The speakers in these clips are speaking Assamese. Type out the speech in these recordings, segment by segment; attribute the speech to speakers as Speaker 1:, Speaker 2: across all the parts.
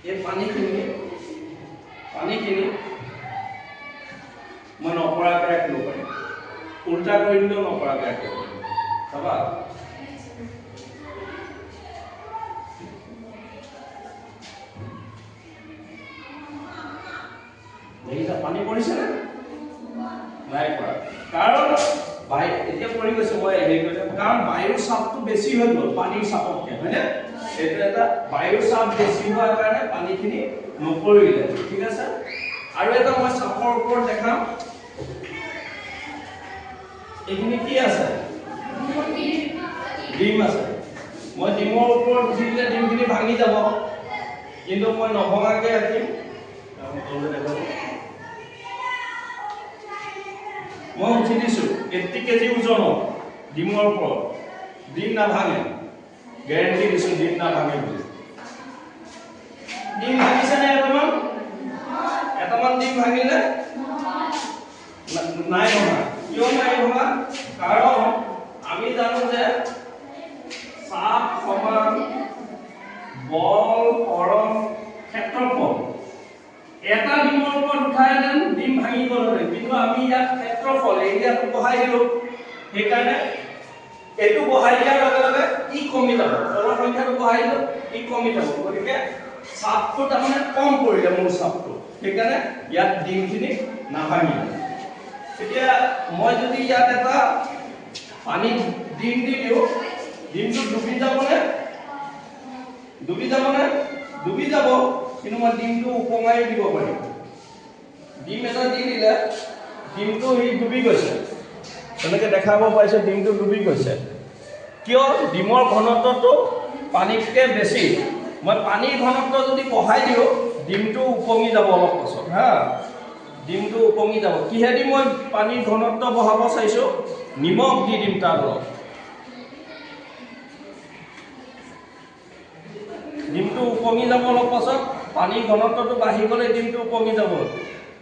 Speaker 1: এই পানীখিনি মই নপৰাকৈ ৰাখিব পাৰিম উল্টা কৰি দিলেও নপৰাকৈ ৰাখিব পাৰিম চাবা দেখিছা পানী পৰিছে নে নাই পৰা কাৰণ এতিয়া পৰি গৈছে মই হেৰি কৰিলে কাৰণ বায়ুৰ চাপটো বেছি হৈ গ'ল পানীৰ চাপতকৈ হয়নে এইটো এটা বায়ুৰ চাপ বেছি হোৱাৰ কাৰণে পানীখিনি নপৰিলে ঠিক আছে আৰু এটা মই চাপৰ ওপৰত দেখাম এইখিনি কি আছে ডিম আছে মই ডিমৰ ওপৰত উঠি দিলে ডিমখিনি ভাঙি যাব কিন্তু মই নভঙাকৈ ৰাখিম মই উঠি দিছোঁ 80 কেজি ওজনৰ ডিমৰ ওপৰত ডিম নাভাঙে গেৰেণ্টি দিছোঁ ডিম নাভাঙে বুলি ডিম ভাঙিছেনে এটামান ডিম ভাঙিলে নাই ভঙা কিয় নাই ভঙা কাৰণ আমি জানো যে চাপ সমান বল হৰণ ক্ষেত্ৰফল এটা ডিমৰ ওপৰত উঠাই দেন ডিম ভাঙি গ'ল কিন্তু আমি ইয়াত ক্ষেত্ৰফল এৰিয়াটো বঢ়াই দিলোঁ সেইকাৰণে এইটো বঢ়াই দিয়াৰ লগে লগে ই কমি যাব তলৰ সংখ্যাটো বঢ়াই দিলোঁ ই কমি যাব গতিকে চাপটো তাৰমানে কম পৰিলে মোৰ চাপটো সেইকাৰণে ইয়াত ডিমখিনি নাভাঙিলে এতিয়া মই যদি ইয়াত এটা পানী ডিম দি দিওঁ ডিমটো ডুবি যাবনে ডুবি যাব কিন্তু মই ডিমটো উপঙাই দিব পাৰিম ডিম এটা দি দিলে ডিমটো সি ডুবি গৈছে তেনেকৈ দেখাব পাৰিছে ডিমটো ডুবি গৈছে কিয় ডিমৰ ঘনত্বটো পানীতকৈ বেছি মই পানীৰ ঘনত্ব যদি বঢ়াই দিওঁ ডিমটো উপঙি যাব অলপ পাছত হা ডিমটো উপঙি যাব কিহেদি মই পানীৰ ঘনত্ব বঢ়াব চাইছোঁ নিমখ দি দিম তাৰ অলপ ডিমটো উপঙি যাব অলপ পাছত পানীৰ ঘনত্বটো বাঢ়ি গ'লে ডিমটো উপঙি যাব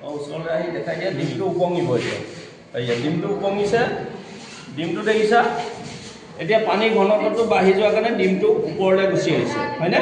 Speaker 1: ওচৰলৈ আহি দেখাই দিয়া ডিমটো উপঙিব এতিয়া ডিমটো উপঙিছে ডিমটো দেখিছা এতিয়া পানীৰ ঘনত্বটো বাঢ়ি যোৱাৰ কাৰণে ডিমটো ওপৰলৈ গুচি আহিছে হয়নে